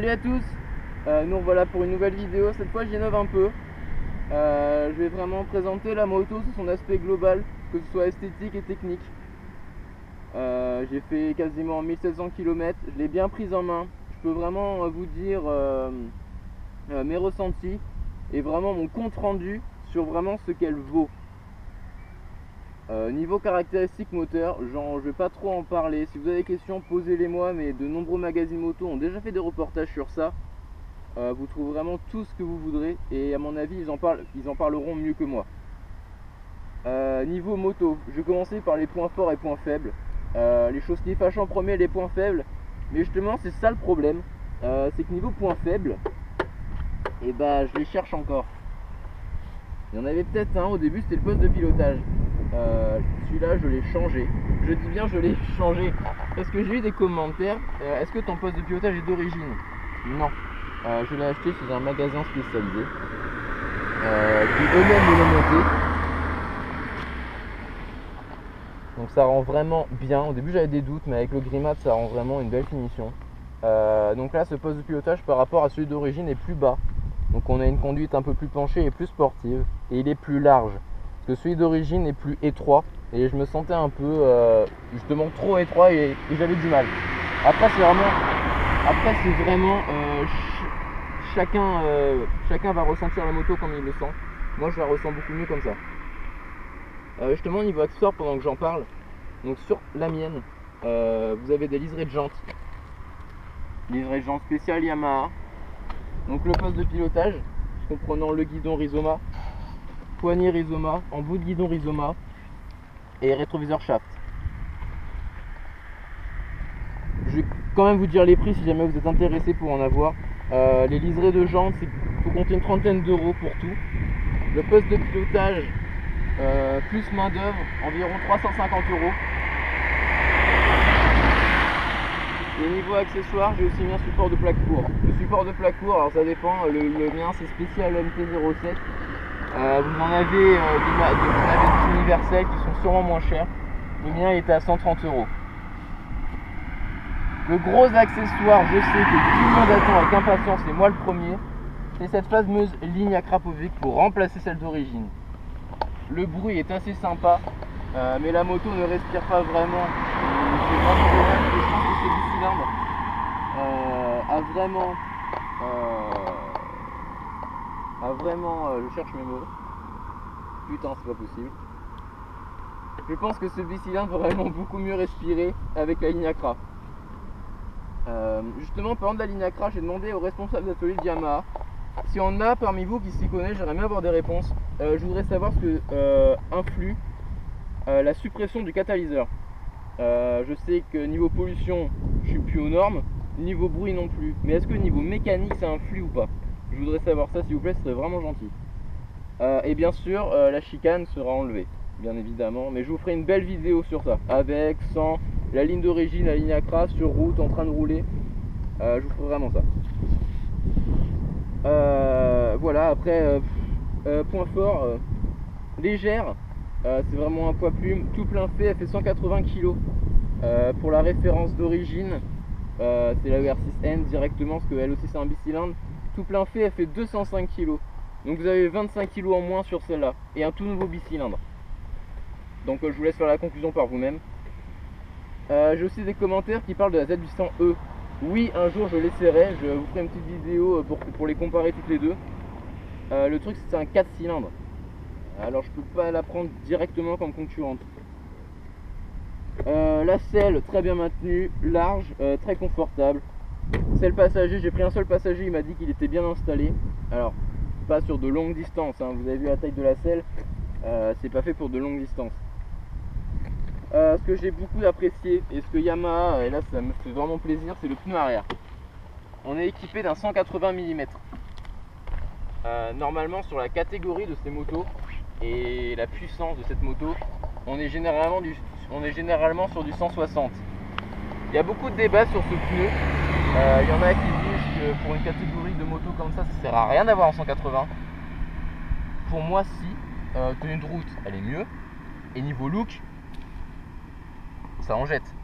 Salut à tous, nous revoilà pour une nouvelle vidéo. Cette fois j'innove un peu. Je vais vraiment présenter la moto sous son aspect global, que ce soit esthétique et technique. J'ai fait quasiment 1700 km, je l'ai bien prise en main. Je peux vraiment vous dire mes ressentis et vraiment mon compte rendu sur vraiment ce qu'elle vaut. Niveau caractéristiques moteur, je vais pas trop en parler. Si vous avez des questions, posez-les moi, mais de nombreux magazines moto ont déjà fait des reportages sur ça. Vous trouverez vraiment tout ce que vous voudrez et à mon avis ils en parleront mieux que moi. Niveau moto, je vais commencer par les points forts et points faibles. Les choses qui fâchent en premier, les points faibles. Mais justement c'est ça le problème, c'est que niveau points faibles, et bah je les cherche encore. Il y en avait peut-être un au début, c'était le poste de pilotage. Celui-là je l'ai changé. Je dis bien je l'ai changé parce que j'ai eu des commentaires. Est-ce que ton poste de pilotage est d'origine? Non. Je l'ai acheté chez un magasin spécialisé qui eux-mêmes me l'ont monté. Donc ça rend vraiment bien. Au début j'avais des doutes, mais avec le Grimat ça rend vraiment une belle finition. Donc là ce poste de pilotage par rapport à celui d'origine est plus bas. Donc on a une conduite un peu plus penchée et plus sportive. Et il est plus large. Parce que celui d'origine est plus étroit. Et je me sentais un peu justement trop étroit et j'avais du mal. Après c'est vraiment chacun va ressentir la moto comme il le sent. Moi je la ressens beaucoup mieux comme ça. Justement niveau accessoires, pendant que j'en parle, donc sur la mienne vous avez des liserés de jantes spéciales Yamaha. Donc le poste de pilotage comprenant le guidon Rizoma, poignée Rizoma, embout de guidon Rizoma et rétroviseur shaft. Je vais quand même vous dire les prix si jamais vous êtes intéressé pour en avoir. Les liserés de jantes, il faut compter une trentaine d'euros pour tout. Le poste de pilotage plus main d'œuvre, environ 350 euros. Et niveau accessoires, j'ai aussi mis un support de plaque court. Le support de plaque court, alors ça dépend, le mien c'est spécial MT-07. Vous en avez des universels qui sont sûrement moins chers. Le mien il était à 130 euros. Le gros accessoire, je sais que tout le monde attend avec impatience, et moi le premier, c'est cette fameuse ligne à Krapovic pour remplacer celle d'origine. Le bruit est assez sympa, mais la moto ne respire pas vraiment. C'est vraiment dommage, je pense que ce bicylindre je cherche mes mots. Putain, c'est pas possible. Je pense que ce bicylindre va vraiment beaucoup mieux respirer avec la ligne Acra. Justement, parlant de la ligne Acra, j'ai demandé au responsable d'atelier de Yamaha si on a parmi vous qui s'y connaît. J'aimerais bien avoir des réponses. Je voudrais savoir ce que influe la suppression du catalyseur. Je sais que niveau pollution, je suis plus aux normes, niveau bruit non plus. Mais est-ce que niveau mécanique, ça influe ou pas? Je voudrais savoir ça, s'il vous plaît, ce serait vraiment gentil. Et bien sûr, la chicane sera enlevée, bien évidemment. Mais je vous ferai une belle vidéo sur ça, avec, sans, la ligne d'origine, la ligne Acra, sur route, en train de rouler. Je vous ferai vraiment ça. Voilà, après, point fort, légère. C'est vraiment un poids plume, tout plein fait, elle fait 180 kg. Pour la référence d'origine, c'est la ER6N directement, parce qu'elle aussi c'est un bicylindre. Tout plein fait, elle fait 205 kg. Donc vous avez 25 kg en moins sur celle-là, et un tout nouveau bicylindre. Donc je vous laisse faire la conclusion par vous-même. J'ai aussi des commentaires qui parlent de la Z800E. Oui, un jour je l'essaierai, je vous ferai une petite vidéo pour les comparer toutes les deux. Le truc c'est un 4 cylindres. Alors je peux pas la prendre directement comme concurrente. La selle très bien maintenue, large, très confortable. Selle passager, j'ai pris un seul passager, il m'a dit qu'il était bien installé. Alors pas sur de longues distances, hein. Vous avez vu la taille de la selle, c'est pas fait pour de longues distances. Ce que j'ai beaucoup apprécié et ce que Yamaha, et là ça me fait vraiment plaisir, c'est le pneu arrière. On est équipé d'un 180 mm. Normalement sur la catégorie de ces motos et la puissance de cette moto, on est généralement sur du 160. Il y a beaucoup de débats sur ce pneu. Il y en a qui disent que pour une catégorie de moto comme ça sert à rien d'avoir un 180. Pour moi si, tenue de route elle est mieux, et niveau look ça en jette.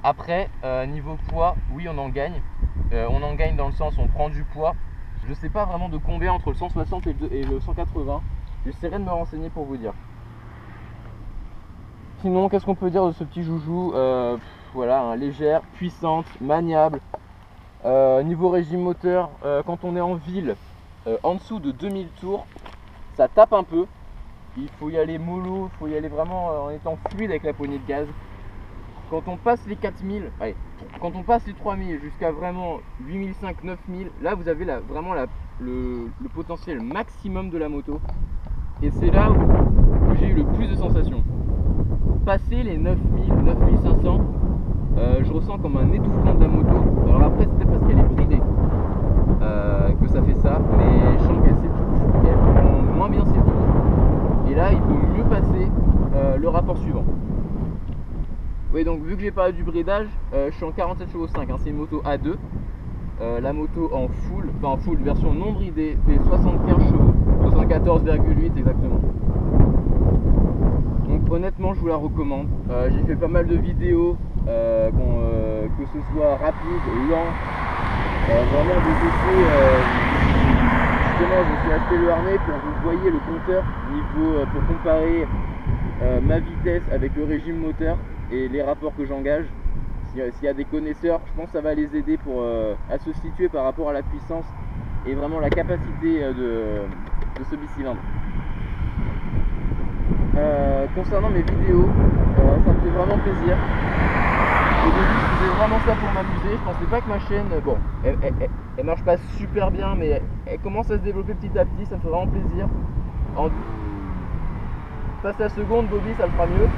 Après, niveau poids, oui, on en gagne. On en gagne dans le sens où on prend du poids. Je sais pas vraiment de combien entre le 160 et le 180. J'essaierai de me renseigner pour vous dire. Sinon, qu'est-ce qu'on peut dire de ce petit joujou? Voilà, hein, légère, puissante, maniable. Niveau régime moteur, quand on est en ville, en dessous de 2000 tours, ça tape un peu. Il faut y aller mollo, il faut y aller vraiment en étant fluide avec la poignée de gaz. Quand on passe les 4000, allez, quand on passe les 3000 jusqu'à vraiment 8500, 9000, là vous avez vraiment le potentiel maximum de la moto. Et c'est là où j'ai eu le plus de sensations. Passer les 9000, 9500, je ressens comme un étouffement de la moto. Alors après c'est peut-être parce qu'elle est bridée que ça fait ça, mais je sens qu'elle s'étouffe, qu'elle prend moins bien ses tours. Et là il faut mieux passer le rapport suivant. Oui, donc vu que j'ai parlé du bridage, je suis en 47 chevaux 5, hein, c'est une moto A2. La moto en full version non bridée fait 75 chevaux, 74,8 exactement. Donc honnêtement je vous la recommande. J'ai fait pas mal de vidéos, que ce soit rapide, lent, vraiment des essais. Justement je me suis acheté le harnais pour que vous voyez le compteur niveau, pour comparer ma vitesse avec le régime moteur et les rapports que j'engage. S'il y a des connaisseurs, je pense que ça va les aider à se situer par rapport à la puissance et vraiment la capacité de ce bicylindre. Concernant mes vidéos, ça me fait vraiment plaisir. Au début je faisais vraiment ça pour m'amuser, je pensais pas que ma chaîne, bon, elle marche pas super bien, mais elle commence à se développer petit à petit, ça me fait vraiment plaisir. Passe la seconde, Bobby, ça le fera mieux.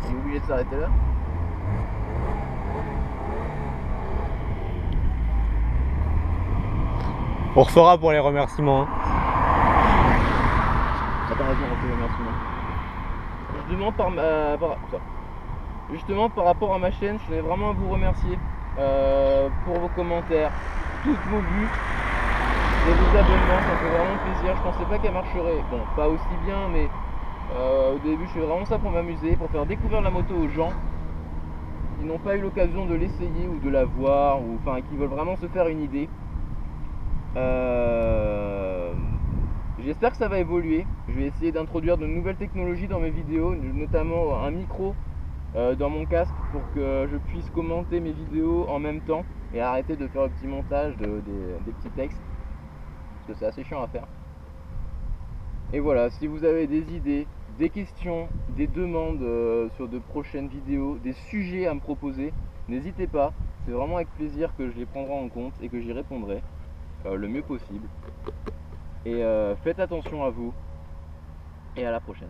Il est obligé de s'arrêter là. On refera pour les remerciements. Hein. Attends, vas-y, on refait les remerciements. Justement par rapport à ma chaîne, je tenais vraiment à vous remercier pour vos commentaires, toutes vos vues et vos abonnements, ça me fait vraiment plaisir. Je pensais pas qu'elle marcherait, bon pas aussi bien, mais au début je fais vraiment ça pour m'amuser, pour faire découvrir la moto aux gens qui n'ont pas eu l'occasion de l'essayer ou de la voir, ou enfin qui veulent vraiment se faire une idée. J'espère que ça va évoluer. Je vais essayer d'introduire de nouvelles technologies dans mes vidéos, notamment un micro dans mon casque pour que je puisse commenter mes vidéos en même temps et arrêter de faire le petit montage des petits textes parce que c'est assez chiant à faire. Et voilà, si vous avez des idées, des questions, des demandes sur de prochaines vidéos, des sujets à me proposer, n'hésitez pas, c'est vraiment avec plaisir que je les prendrai en compte et que j'y répondrai le mieux possible. Et faites attention à vous et à la prochaine.